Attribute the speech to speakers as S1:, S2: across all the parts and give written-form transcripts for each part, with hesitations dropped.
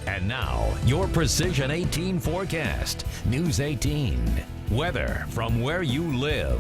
S1: And now, your Precision 18 forecast. News 18. Weather from where you live.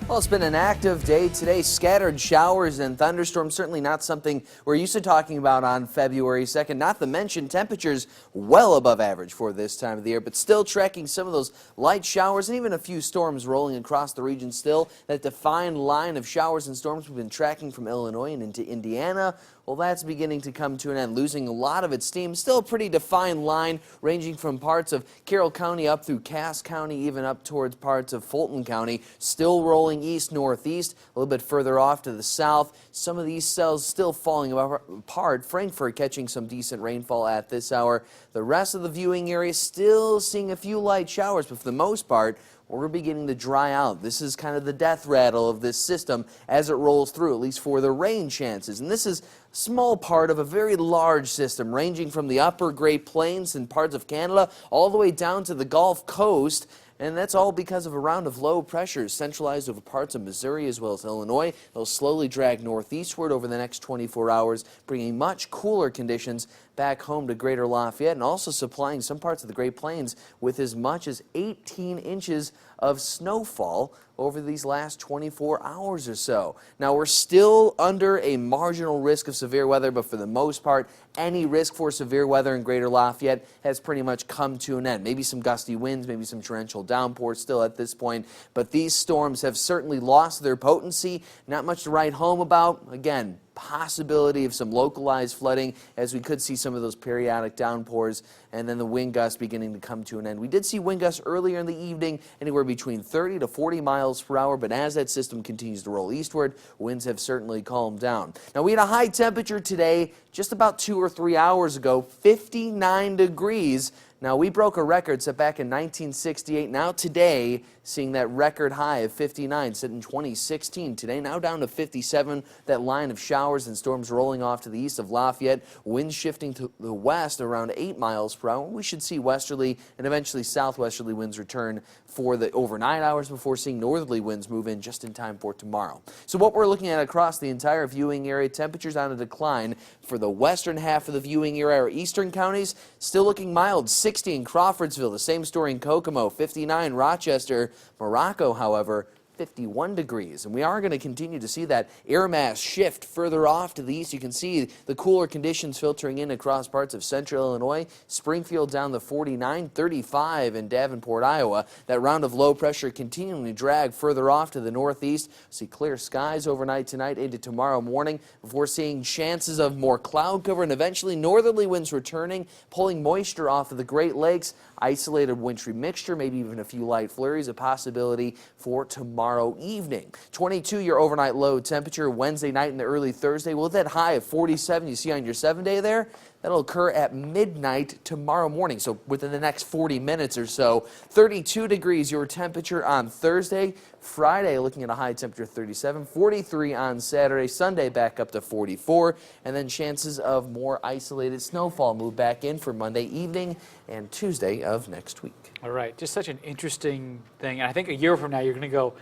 S2: Well, it's been an active day today. Scattered showers and thunderstorms, certainly not something we're used to talking about on February 2nd. Not to mention temperatures well above average for this time of the year, but still tracking some of those light showers and even a few storms rolling across the region still. That defined line of showers and storms we've been tracking from Illinois and into Indiana, well, that's beginning to come to an end, losing a lot of its steam. Still a pretty defined line ranging from parts of Carroll County up through Cass County, even up towards parts of Fulton County. Still rolling east-northeast, a little bit further off to the south. Some of these cells still falling apart. Frankfort catching some decent rainfall at this hour. The rest of the viewing area still seeing a few light showers, but for the most part, we're beginning to dry out. This is kind of the death rattle of this system as it rolls through, at least for the rain chances. And this is a small part of a very large system ranging from the upper Great Plains and parts of Canada all the way down to the Gulf Coast. And that's all because of a round of low pressures centralized over parts of Missouri as well as Illinois. They'll slowly drag northeastward over the next 24 hours, bringing much cooler conditions back home to Greater Lafayette and also supplying some parts of the Great Plains with as much as 18 inches of snowfall over these last 24 hours or so. Now, we're still under a marginal risk of severe weather, but for the most part, any risk for severe weather in Greater Lafayette has pretty much come to an end. Maybe some gusty winds, maybe some torrential downpours still at this point, but these storms have certainly lost their potency. Not much to write home about. Again, possibility of some localized flooding as we could see some of those periodic downpours and then the wind gusts beginning to come to an end. We did see wind gusts earlier in the evening, anywhere between 30 to 40 miles per hour, but as that system continues to roll eastward, winds have certainly calmed down. Now, we had a high temperature today just about 2 or 3 hours ago, 59 degrees. Now, we broke a record set back in 1968. Now today, seeing that record high of 59 set in 2016. Today, now down to 57. That line of showers and storms rolling off to the east of Lafayette. Winds shifting to the west around 8 miles per hour. We should see westerly and eventually southwesterly winds return for the overnight hours before seeing northerly winds move in just in time for tomorrow. So what we're looking at across the entire viewing area, temperatures on a decline for the western half of the viewing area. Our eastern counties still looking mild. 60 in Crawfordsville, the same story in Kokomo, 59 Rochester. Morocco, however, 51 degrees. And we are going to continue to see that air mass shift further off to the east. You can see the cooler conditions filtering in across parts of central Illinois. Springfield down to 49, 35 in Davenport, Iowa. That round of low pressure continuing to drag further off to the northeast. See clear skies overnight tonight into tomorrow morning before seeing chances of more cloud cover and eventually northerly winds returning, pulling moisture off of the Great Lakes. Isolated wintry mixture, maybe even a few light flurries, a possibility for tomorrow evening. 22 your overnight low temperature Wednesday night and the early Thursday. With that high of 47 you see on your 7-day there, that'll occur at midnight tomorrow morning. So within the next 40 minutes or so. 32 degrees your temperature on Thursday. Friday looking at a high temperature 37, 43 on Saturday. Sunday back up to 44. And then chances of more isolated snowfall move back in for Monday evening and Tuesday of next week.
S3: All right, just such an interesting thing. And I think a year from now you're going to go,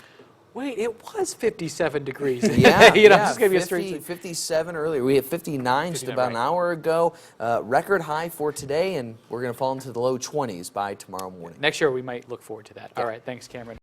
S3: wait, it was 57 degrees.
S2: Yeah,
S3: you know,
S2: yeah,
S3: it's going to be a strange
S2: 57 earlier. We had 59 just about an hour ago. Record high for today, and we're going to fall into the low 20s by tomorrow morning.
S3: Next year we might look forward to that. All right, thanks, Cameron.